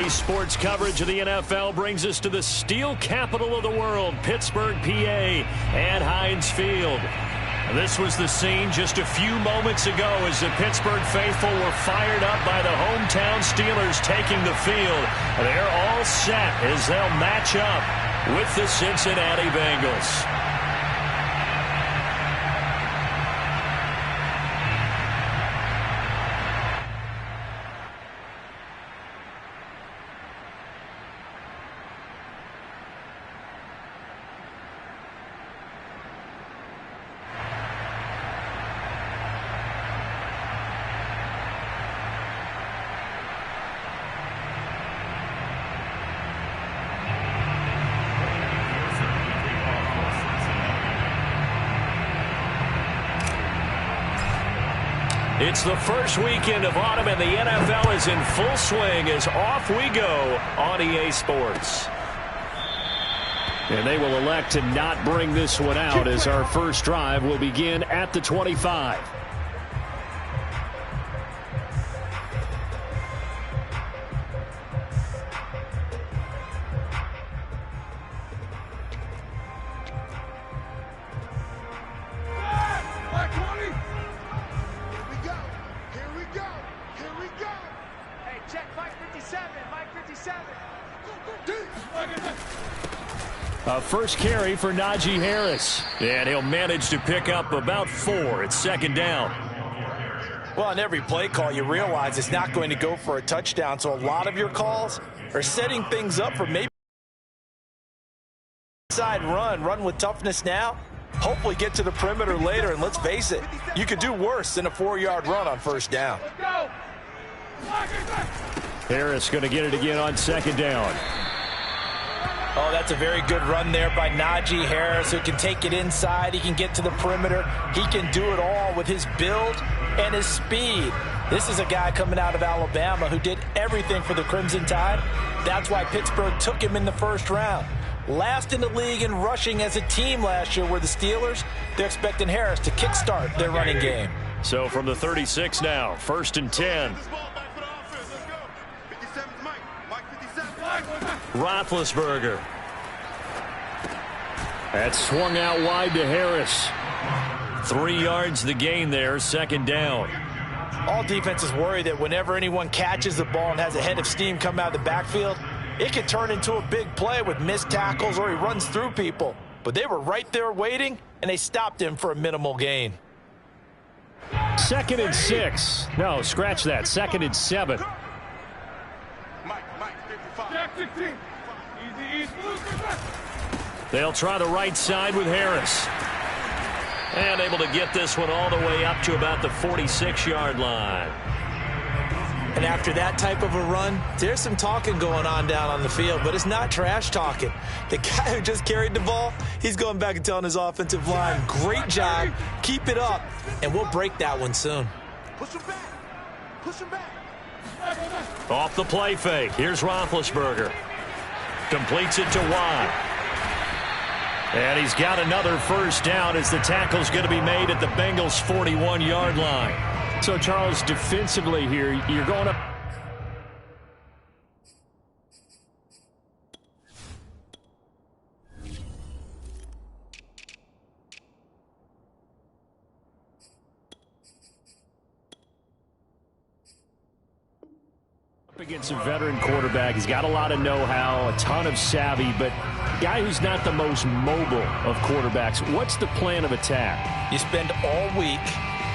EA Sports coverage of the NFL brings us to the steel capital of the world, Pittsburgh, PA, at Heinz Field. This was the scene just a few moments ago as the Pittsburgh faithful were fired up by the hometown Steelers taking the field. They're all set as they'll match up with the Cincinnati Bengals. It's the first weekend of autumn, and the NFL is in full swing as off we go on EA Sports. And they will elect to not bring this one out as our first drive will begin at the 25. First carry for Najee Harris, and he'll manage to pick up about 4 at second down. Well, on every play call, you realize it's not going to go for a touchdown, so a lot of your calls are setting things up for maybe inside run with toughness now, hopefully get to the perimeter later, and let's face it, you could do worse than a 4-yard run on first down. Harris going to get it again on second down. Oh, that's a very good run there by Najee Harris, who can take it inside. He can get to the perimeter. He can do it all with his build and his speed. This is a guy coming out of Alabama who did everything for the Crimson Tide. That's why Pittsburgh took him in the first round. Last in the league in rushing as a team last year were the Steelers. They're expecting Harris to kickstart their running game. So from the 36 now, 1st and 10. Roethlisberger. That swung out wide to Harris. 3 yards the gain there, second down. All defenses worry that whenever anyone catches the ball and has a head of steam come out of the backfield, it can turn into a big play with missed tackles or he runs through people. But they were right there waiting, and they stopped him for a minimal gain. 2nd and 6. No, scratch that. 2nd and 7. They'll try the right side with Harris. And able to get this one all the way up to about the 46-yard line. And after that type of a run, there's some talking going on down on the field, but it's not trash talking. The guy who just carried the ball, he's going back and telling his offensive line, great job, keep it up, and we'll break that one soon. Push him back. Push him back. Off the play fake. Here's Roethlisberger. Completes it to Watt. And he's got another first down as the tackle's going to be made at the Bengals' 41-yard line. So, Charles, defensively here, you're going up. Against a veteran quarterback. He's got a lot of know-how, a ton of savvy, but guy who's not the most mobile of quarterbacks. What's the plan of attack? You spend all week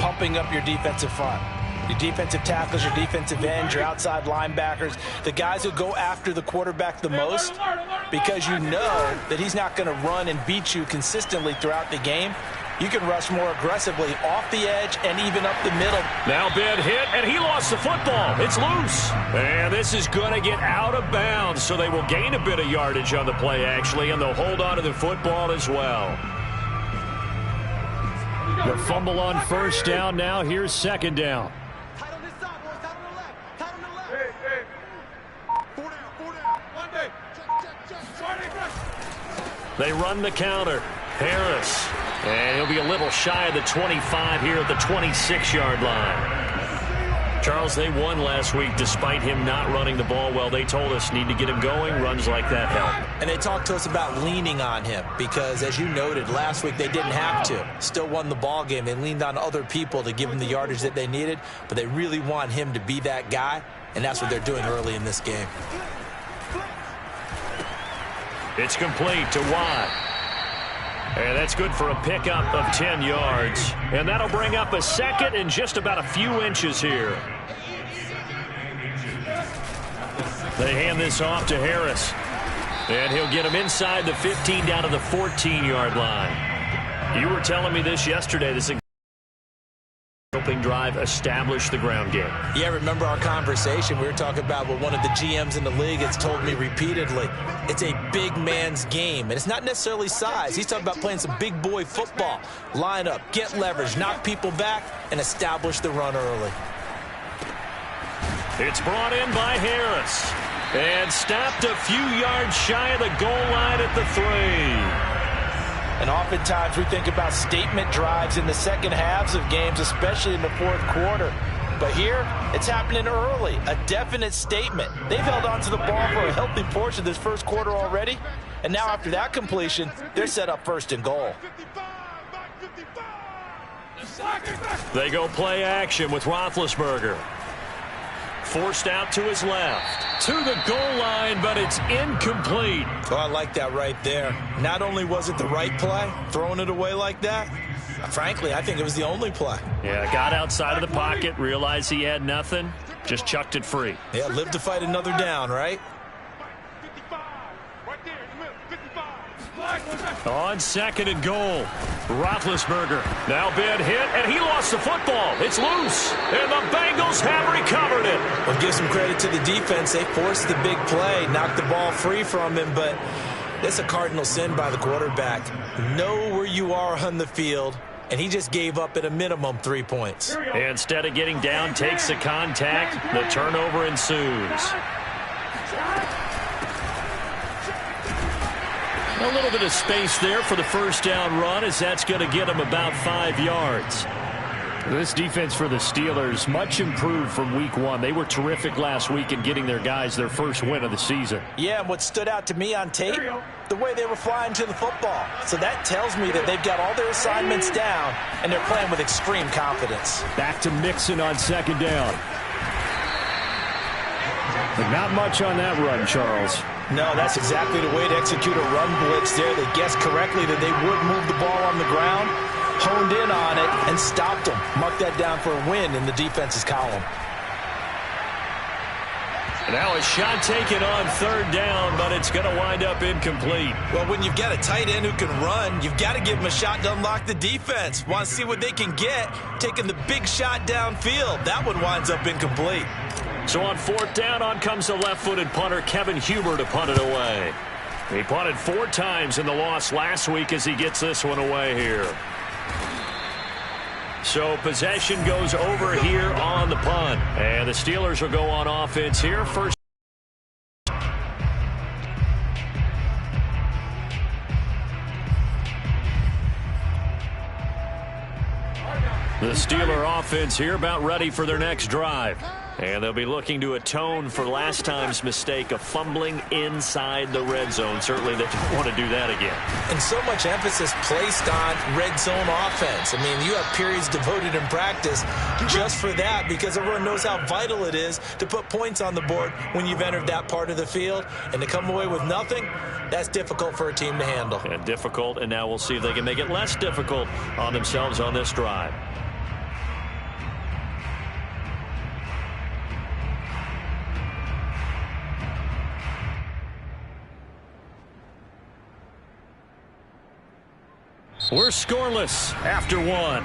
pumping up your defensive front. Your defensive tackles, your defensive ends, your outside linebackers, the guys who go after the quarterback the most, because you know that he's not going to run and beat you consistently throughout the game. You can rush more aggressively off the edge and even up the middle. Now Ben hit, and he lost the football. It's loose. And this is going to get out of bounds, so they will gain a bit of yardage on the play, actually, and they'll hold on to the football as well. The fumble on first down now. Here's second down. Tight on this side, boys. Tight on the left. Tight on the left. Hey. 4 down, 4 down. Monday. Check. They run the counter. Harris. And he'll be a little shy of the 25 here at the 26-yard line. Charles, they won last week despite him not running the ball well. They told us need to get him going. Runs like that help. And they talked to us about leaning on him because, as you noted, last week they didn't have to. Still won the ball game. They leaned on other people to give them the yardage that they needed, but they really want him to be that guy, and that's what they're doing early in this game. It's complete to Watt. And that's good for a pickup of 10 yards. And that'll bring up a second and just about a few inches here. They hand this off to Harris. And he'll get him inside the 15 down to the 14-yard line. You were telling me this yesterday. This is helping drive establish the ground game. Yeah, remember our conversation. We were talking about what one of the GMs in the league has told me repeatedly. It's a big man's game, and it's not necessarily size. He's talking about playing some big boy football. Line up, get leverage, knock people back, and establish the run early. It's brought in by Harris. And stopped a few yards shy of the goal line at the 3. And oftentimes we think about statement drives in the second halves of games, especially in the fourth quarter. But here, it's happening early, a definite statement. They've held on to the ball for a healthy portion of this first quarter already. And now after that completion, they're set up first and goal. They go play action with Roethlisberger. Forced out to his left. To the goal line, but it's incomplete. Oh, I like that right there. Not only was it the right play, throwing it away like that, frankly, I think it was the only play. Yeah, got outside of the pocket, realized he had nothing, just chucked it free. Yeah, live to fight another down, right? On second and goal, Roethlisberger now been hit, and he lost the football. It's loose, and the Bengals have recovered it. Well, give some credit to the defense. They forced the big play, knocked the ball free from him, but it's a cardinal sin by the quarterback. Know where you are on the field, and he just gave up at a minimum 3 points. Instead of getting down, takes the contact. The turnover ensues. A little bit of space there for the first down run, as that's going to get him about 5 yards. This defense for the Steelers, much improved from week one. They were terrific last week in getting their guys their first win of the season. Yeah, and what stood out to me on tape, the way they were flying to the football. So that tells me that they've got all their assignments down, and they're playing with extreme confidence. Back to Mixon on second down. But not much on that run, Charles. No, that's exactly the way to execute a run blitz there. They guessed correctly that they would move the ball on the ground, honed in on it, and stopped them. Mark that down for a win in the defense's column. Now a shot taken on third down, but it's going to wind up incomplete. Well, when you've got a tight end who can run, you've got to give him a shot to unlock the defense. Want to see what they can get, taking the big shot downfield. That one winds up incomplete. So on fourth down, on comes the left-footed punter, Kevin Huber, to punt it away. He punted 4 times in the loss last week as he gets this one away here. So possession goes over here on the punt. And the Steelers will go on offense here. First. The Steeler offense here about ready for their next drive. And they'll be looking to atone for last time's mistake of fumbling inside the red zone. Certainly they don't want to do that again. And so much emphasis placed on red zone offense. I mean, you have periods devoted in practice just for that because everyone knows how vital it is to put points on the board when you've entered that part of the field. And to come away with nothing, that's difficult for a team to handle. And difficult, and now we'll see if they can make it less difficult on themselves on this drive. We're scoreless after 1.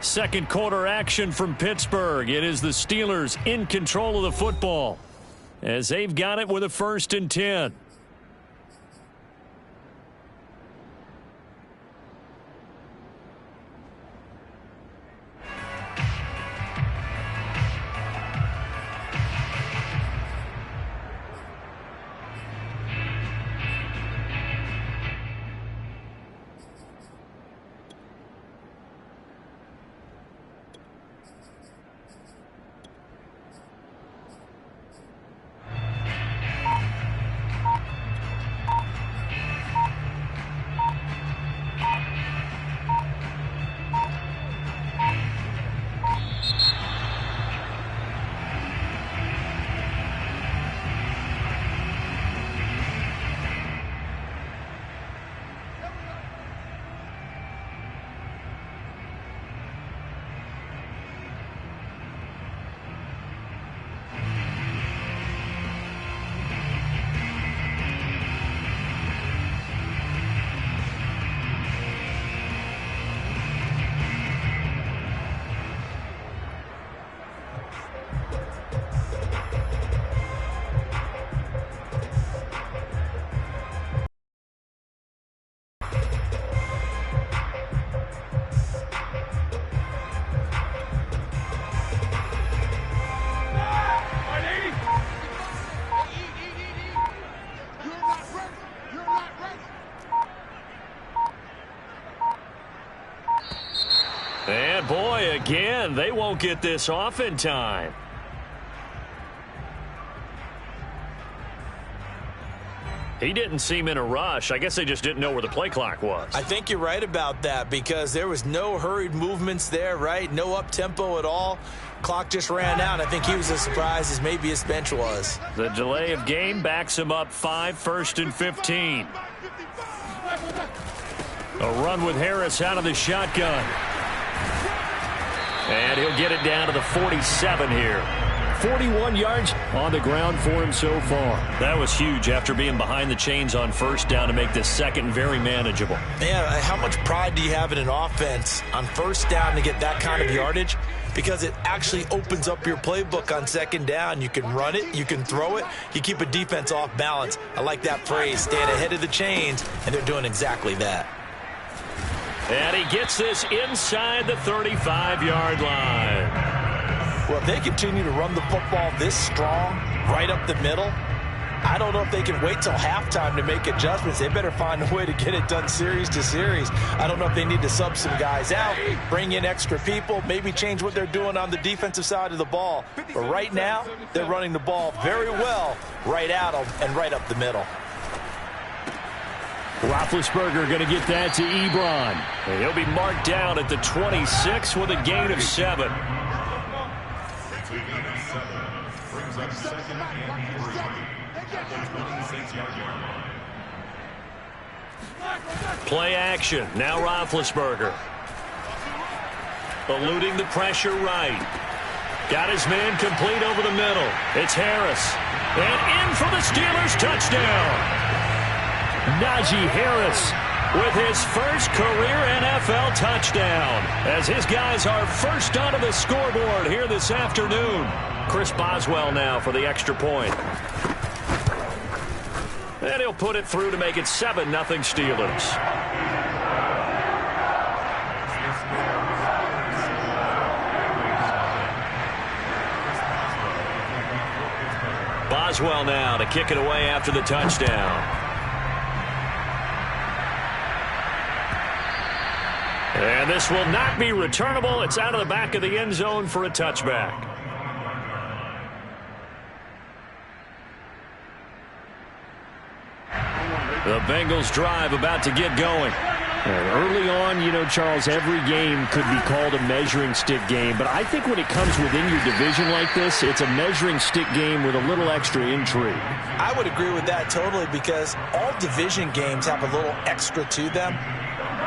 Second quarter action from Pittsburgh. It is the Steelers in control of the football as they've got it with a 1st and 10. again, they won't get this off in time. He didn't seem in a rush. I guess they just didn't know where the play clock was. I think you're right about that because there was no hurried movements there, right? No up-tempo at all. Clock just ran out. I think he was as surprised as maybe his bench was. The delay of game backs him up 5, 1st and 15. A run with Harris out of the shotgun. And he'll get it down to the 47 here. 41 yards on the ground for him so far. That was huge after being behind the chains on first down to make this second very manageable. Yeah, how much pride do you have in an offense on first down to get that kind of yardage? Because it actually opens up your playbook on second down. You can run it, you can throw it, you keep a defense off balance. I like that phrase, staying ahead of the chains, and they're doing exactly that. And he gets this inside the 35-yard line. Well, if they continue to run the football this strong, right up the middle, I don't know if they can wait till halftime to make adjustments. They better find a way to get it done series to series. I don't know if they need to sub some guys out, bring in extra people, maybe change what they're doing on the defensive side of the ball. But right now, they're running the ball very well right out and right up the middle. Roethlisberger going to get that to Ebron. And he'll be marked down at the 26 with a gain of 7. Play action. Now Roethlisberger. Eluding the pressure right. Got his man complete over the middle. It's Harris. And in for the Steelers touchdown. Najee Harris with his first career NFL touchdown as his guys are first onto the scoreboard here this afternoon. Chris Boswell now for the extra point. And he'll put it through to make it 7-0 Steelers. Boswell now to kick it away after the touchdown. And this will not be returnable. It's out of the back of the end zone for a touchback. The Bengals drive about to get going. And early on, you know, Charles, every game could be called a measuring stick game. But I think when it comes within your division like this, it's a measuring stick game with a little extra intrigue. I would agree with that totally because all division games have a little extra to them.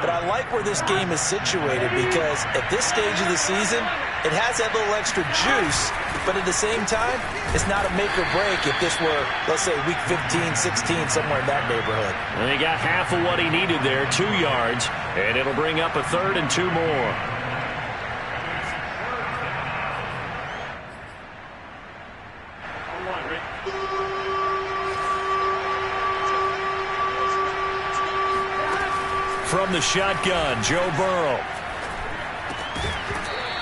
But I like where this game is situated because at this stage of the season, it has that little extra juice, but at the same time, it's not a make or break if this were, let's say, week 15, 16, somewhere in that neighborhood. And he got half of what he needed there, 2 yards, and it'll bring up a 3rd and 2 more. From the shotgun, Joe Burrow.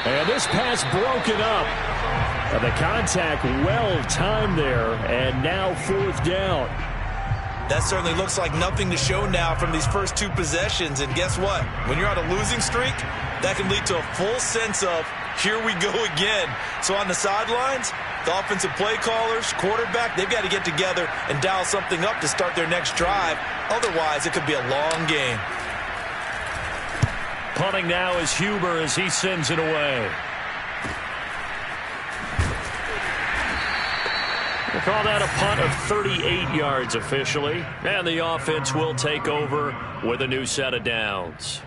And this pass broken up. And the contact well timed there, and now 4th down. That certainly looks like nothing to show now from these first 2 possessions. And guess what? When you're on a losing streak, that can lead to a full sense of, here we go again. So on the sidelines, the offensive play callers, quarterback, they've got to get together and dial something up to start their next drive. Otherwise, it could be a long game. Punting now is Huber as he sends it away. We'll call that a punt of 38 yards officially. And the offense will take over with a new set of downs.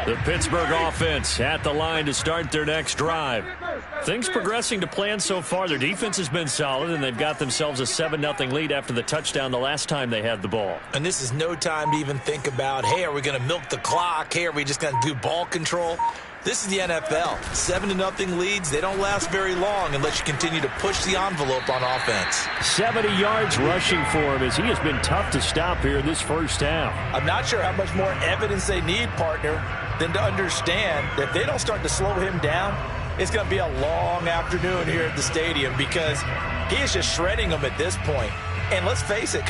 The Pittsburgh offense at the line to start their next drive. Things progressing to plan so far. Their defense has been solid, and they've got themselves a 7-0 lead after the touchdown the last time they had the ball. And this is no time to even think about, hey, are we going to milk the clock? Hey, are we just going to do ball control? This is the NFL. 7-0 leads, they don't last very long unless you continue to push the envelope on offense. 70 yards rushing for him as he has been tough to stop here in this first half. I'm not sure how much more evidence they need, partner, than to understand that if they don't start to slow him down, it's going to be a long afternoon here at the stadium because he is just shredding them at this point. And let's face it,